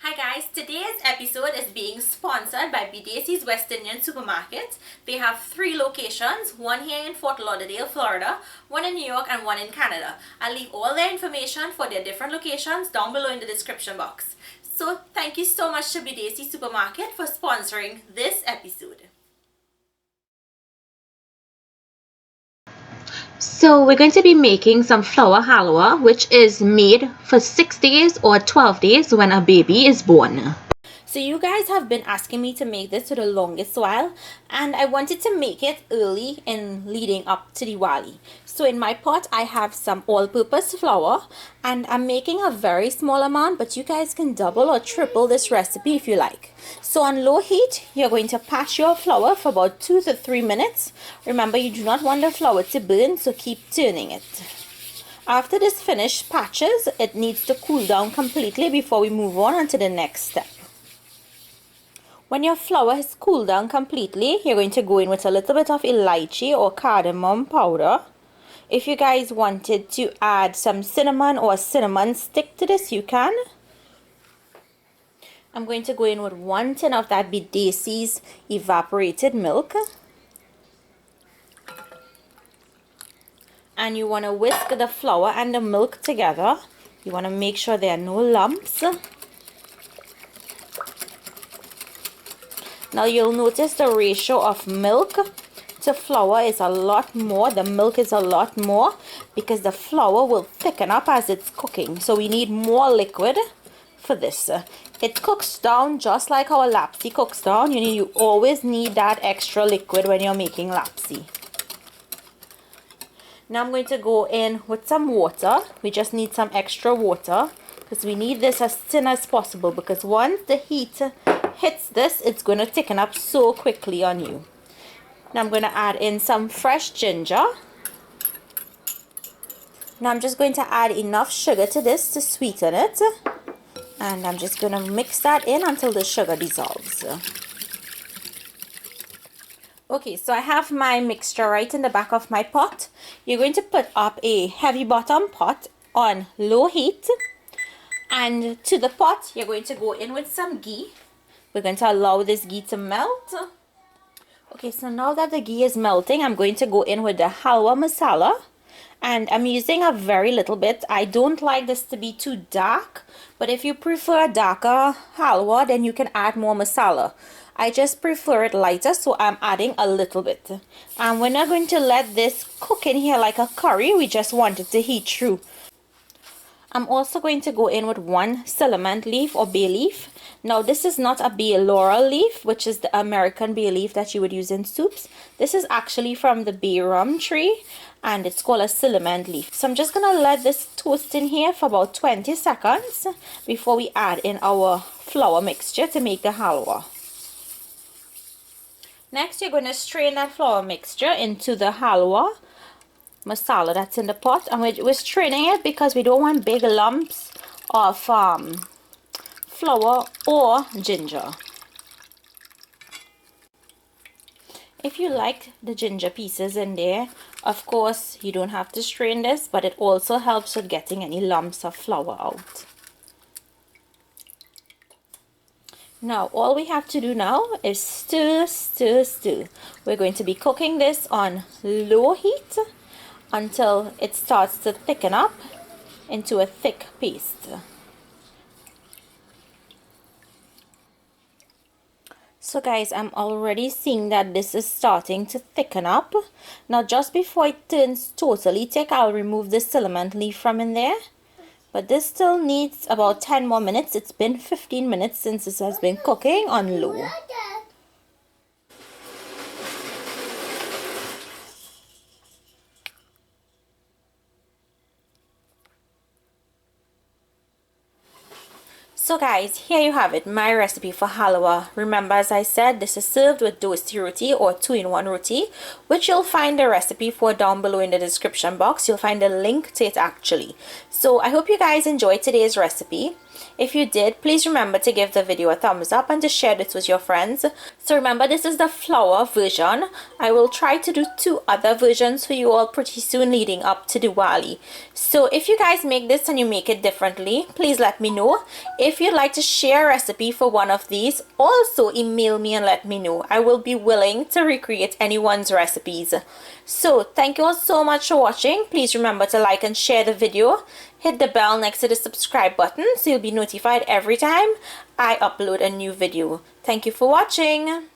Hi guys, today's episode is being sponsored by BDC's West Indian Supermarket. They have 3 locations, one here in Fort Lauderdale, Florida, one in New York and one in Canada. I'll leave all their information for their different locations down below in the description box. So thank you so much to BDC Supermarket for sponsoring this episode. So we're going to be making some flour halwa, which is made for 6 days or 12 days when a baby is born. So you guys have been asking me to make this for the longest while, and I wanted to make it early in leading up to Diwali. So in my pot I have some all-purpose flour, and I'm making a very small amount, but you guys can double or triple this recipe if you like. So on low heat you're going to patch your flour for about 2 to 3 minutes. Remember, you do not want the flour to burn, so keep turning it. After this finished patches, it needs to cool down completely before we move on to the next step. When your flour has cooled down completely, you're going to go in with a little bit of elychee or cadamon powder. If you guys wanted to add some cinnamon or a cinnamon stick to this, you can. I'm going to go in with 1 tin of that BDC's evaporated milk. And you want to whisk the flour and the milk together. You want to make sure there are no lumps. Now you'll notice the ratio of milk to flour is a lot more. The milk is a lot more because the flour will thicken up as it's cooking. So we need more liquid for this. It cooks down just like our lapsi cooks down. You always need that extra liquid when you're making lapsi. Now I'm going to go in with some water. We just need some extra water because we need this as thin as possible, because once the heat hits this, it's going to thicken up so quickly on you. Now I'm going to add in some fresh ginger. Now I'm just going to add enough sugar to this to sweeten it, and I'm just going to mix that in until the sugar dissolves. Okay, so I have my mixture right in the back of my pot. You're going to put up a heavy bottom pot on low heat, and to the pot you're going to go in with some ghee. We're going to allow this ghee to melt. Okay, so now that the ghee is melting, I'm going to go in with the halwa masala, and I'm using a very little bit. I don't like this to be too dark, but if you prefer a darker halwa, then you can add more masala. I just prefer it lighter, so I'm adding a little bit. And we're not going to let this cook in here like a curry. We just want it to heat through. I'm also going to go in with 1 ciliment leaf or bay leaf. Now this is not a bay laurel leaf, which is the American bay leaf that you would use in soups. This is actually from the bay rum tree, and it's called a ciliment leaf. So I'm just going to let this toast in here for about 20 seconds before we add in our flour mixture to make the halwa. Next, you're going to strain that flour mixture into the halwa masala that's in the pot, and we're straining it because we don't want big lumps of flour or ginger. If you like the ginger pieces in there, of course you don't have to strain this, but it also helps with getting any lumps of flour out. Now all we have to do now is stir, stir, stir. We're going to be cooking this on low heat until it starts to thicken up into a thick paste. So guys, I'm already seeing that this is starting to thicken up. Now just before it turns totally thick, I'll remove the ciliment leaf from in there. But this still needs about 10 more minutes. It's been 15 minutes since this has been cooking on low. So guys, here you have it, my recipe for halwa. Remember, as I said, this is served with Dhalpuri Roti or 2-in-1 roti, which you'll find the recipe for down below in the description box. You'll find a link to it actually. So I hope you guys enjoyed today's recipe. If you did, please remember to give the video a thumbs up and to share this with your friends. So remember, this is the flour version. I will try to do 2 other versions for you all pretty soon leading up to Diwali. So if you guys make this and you make it differently, please let me know. If if you'd like to share a recipe for one of these, also email me and let me know. I will be willing to recreate anyone's recipes. So thank you all so much for watching. Please remember to like and share the video. Hit the bell next to the subscribe button so you'll be notified every time I upload a new video. Thank you for watching.